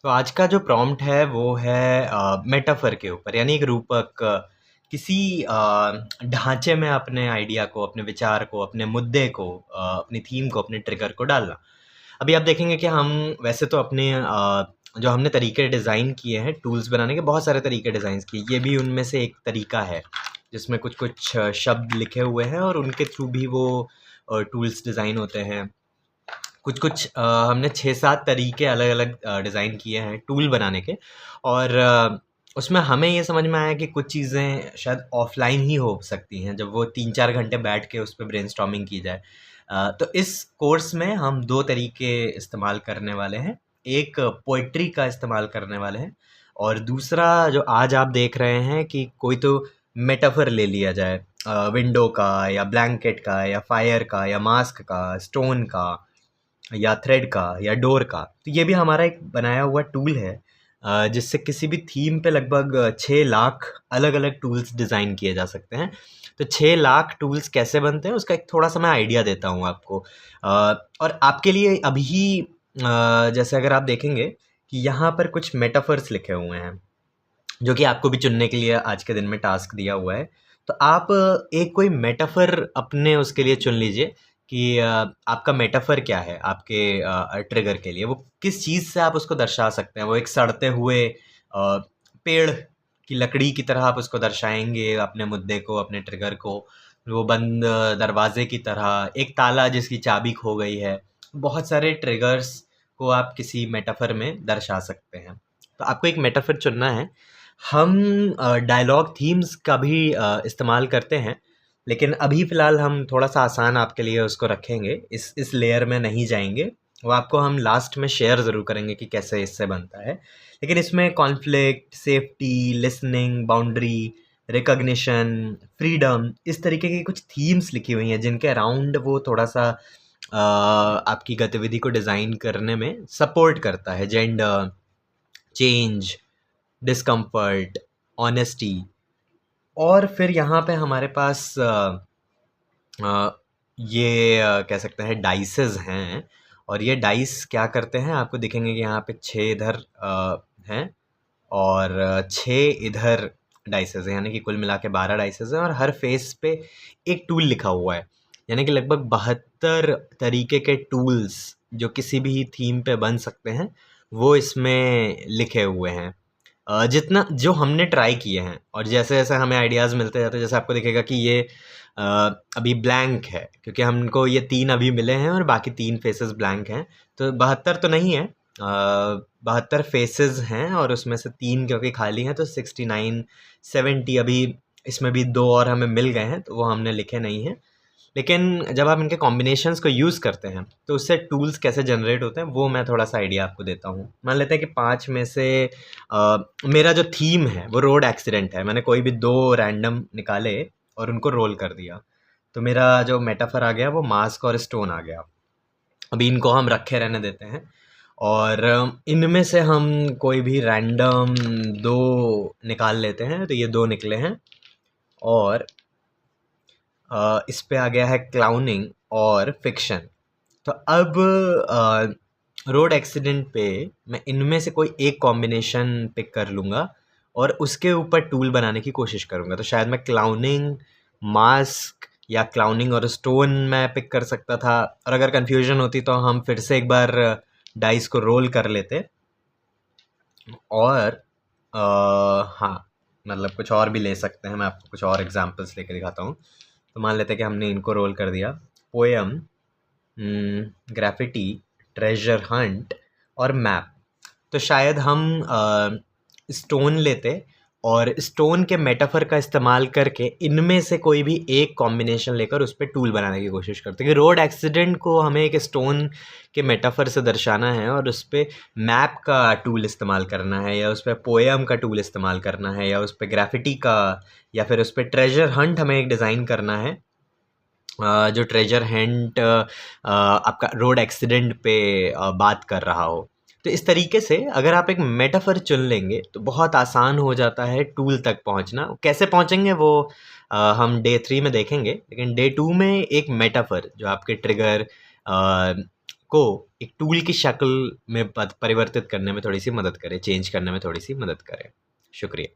तो आज का जो प्रॉम्प्ट है वो है मेटाफर के ऊपर, यानी एक रूपक किसी ढांचे में अपने आइडिया को, अपने विचार को, अपने मुद्दे को, अपनी थीम को, अपने ट्रिगर को डालना। अभी आप देखेंगे कि हम वैसे तो अपने जो हमने तरीके डिज़ाइन किए हैं टूल्स बनाने के, बहुत सारे तरीके डिज़ाइन किए, ये भी उनमें से एक तरीका है जिसमें कुछ कुछ शब्द लिखे हुए हैं और उनके थ्रू भी वो टूल्स डिज़ाइन होते हैं। कुछ कुछ हमने 6-7 तरीके अलग-अलग डिज़ाइन किए हैं टूल बनाने के, और उसमें हमें ये समझ में आया कि कुछ चीज़ें शायद ऑफ़लाइन ही हो सकती हैं, जब वो 3-4 घंटे बैठ के उस पे ब्रेनस्टॉर्मिंग की जाए। तो इस कोर्स में हम 2 तरीके इस्तेमाल करने वाले हैं। एक पोएट्री का इस्तेमाल करने वाले हैं, और दूसरा जो आज आप देख रहे हैं कि कोई तो मेटाफर ले लिया जाए, विंडो का या ब्लैंकेट का या फायर का या मास्क का, स्टोन का या थ्रेड का या डोर का। तो ये भी हमारा एक बनाया हुआ टूल है, जिससे किसी भी थीम पे लगभग 6 लाख अलग-अलग टूल्स डिज़ाइन किए जा सकते हैं। तो 6 लाख टूल्स कैसे बनते हैं उसका एक थोड़ा-सा मैं आइडिया देता हूँ आपको। और आपके लिए अभी जैसे अगर आप देखेंगे कि यहाँ पर कुछ मेटाफर्स लिखे हुए हैं, जो कि आपको भी चुनने के लिए आज के दिन में टास्क दिया हुआ है। तो आप एक कोई मेटाफर अपने उसके लिए चुन लीजिए कि आपका मेटाफर क्या है आपके ट्रिगर के लिए, वो किस चीज़ से आप उसको दर्शा सकते हैं। वो एक सड़ते हुए पेड़ की लकड़ी की तरह आप उसको दर्शाएंगे अपने मुद्दे को, अपने ट्रिगर को। वो बंद दरवाजे की तरह, एक ताला जिसकी चाबी खो गई है। बहुत सारे ट्रिगर्स को आप किसी मेटाफर में दर्शा सकते हैं। तो आपको एक मेटाफर चुनना है। हम डायलॉग थीम्स का भी इस्तेमाल करते हैं, लेकिन अभी फ़िलहाल हम थोड़ा-सा आसान आपके लिए उसको रखेंगे, इस लेयर में नहीं जाएँगे। वो आपको हम लास्ट में शेयर ज़रूर करेंगे कि कैसे इससे बनता है। लेकिन इसमें conflict, safety, listening, boundary, recognition, freedom, इस तरीके की कुछ थीम्स लिखी हुई हैं जिनके अराउंड वो थोड़ा-सा आपकी गतिविधि को डिज़ाइन करने में सपोर्ट करता है। जेंडर, चेंज, डिस्कम्फर्ट, ऑनेस्टी, और फिर यहाँ पे हमारे पास ये कह सकते हैं डाइसेस हैं। और ये डाइस क्या करते हैं, आपको दिखेंगे कि यहाँ पे 6 इधर हैं और 6 इधर डाइसेस हैं, यानी कि कुल मिला के 12 डाइसेस हैं, और हर फेस पे एक टूल लिखा हुआ है। यानी कि लगभग 72 तरीके के टूल्स जो किसी भी थीम पे बन सकते हैं, वो इसमें लिखे हुए हैं। जितना जो हमने ट्राई किए हैं, और जैसे-जैसे हमें आइडियाज़ मिलते जाते हैं, जैसे आपको दिखेगा कि ये अ, अभी ब्लैंक है क्योंकि हमको ये 3 अभी मिले हैं और बाकी 3 फेसेस ब्लैंक हैं। तो 72 तो नहीं है, 72 फेसेस हैं और उसमें से 3 क्योंकि खाली हैं, तो 69, 70 अभी इसमें भी 2 और हमें मिल गए हैं, तो वो हमने लिखे नहीं हैं। लेकिन जब आप इनके कॉम्बिनेशंस को यूज़ करते हैं तो उससे टूल्स कैसे जनरेट होते हैं वो मैं थोड़ा-सा आइडिया आपको देता हूँ। मान लेते हैं कि 5 में से मेरा जो थीम है वो रोड एक्सीडेंट है। मैंने कोई भी 2 रैंडम निकाले और उनको रोल कर दिया। तो मेरा जो मेटाफर आ गया वो मास्क और स्टोन आ गया। अभी इनको हम रखे रहने देते हैं, और इनमें से हम कोई भी रैंडम 2 निकाल लेते हैं। तो ये 2 निकले हैं, और इस पे आ गया है क्लाउनिंग और फिक्शन। तो अब रोड एक्सीडेंट पे मैं इनमें से कोई एक कॉम्बिनेशन पिक कर लूँगा और उसके ऊपर टूल बनाने की कोशिश करूँगा। तो शायद मैं क्लाउनिंग, मास्क या क्लाउनिंग और स्टोन मैं पिक कर सकता था, और अगर कन्फ्यूजन होती तो हम फिर से एक बार डाइस को रोल कर लेते। और हाँ, मतलब कुछ और भी ले सकते हैं। मैं आपको कुछ और एग्जांपल्स लेके दिखाता हूँ। तो मान लेते हैं कि हमने इनको रोल कर दिया। पोएम, ग्राफिटी, ट्रेजर हंट और मैप। तो शायद हम स्टोन लेते और स्टोन के मेटाफर का इस्तेमाल करके इनमें से कोई भी एक कॉम्बिनेशन लेकर उस पे टूल बनाने की कोशिश करते कि रोड एक्सीडेंट को हमें एक स्टोन के मेटाफर से दर्शाना है, और उस पे मैप का टूल इस्तेमाल करना है, या उस पे पोएम का टूल इस्तेमाल करना है, या उस पे ग्राफिटी का, या फिर उस पे ट्रेजर हंट हमें एक डिज़ाइन करना है। जो ट्रेजर हंट आपका रोड एक्सीडेंट पे बात कर रहा हो। तो इस तरीके से अगर आप एक मेटाफर चुन लेंगे तो बहुत आसान हो जाता है टूल तक पहुंचना। कैसे पहुंचेंगे वो हम डे 3 में देखेंगे, लेकिन डे 2 में एक मेटाफर जो आपके ट्रिगर को एक टूल की शक्ल में परिवर्तित करने में थोड़ी सी मदद करे, चेंज करने में थोड़ी सी मदद करे। शुक्रिया।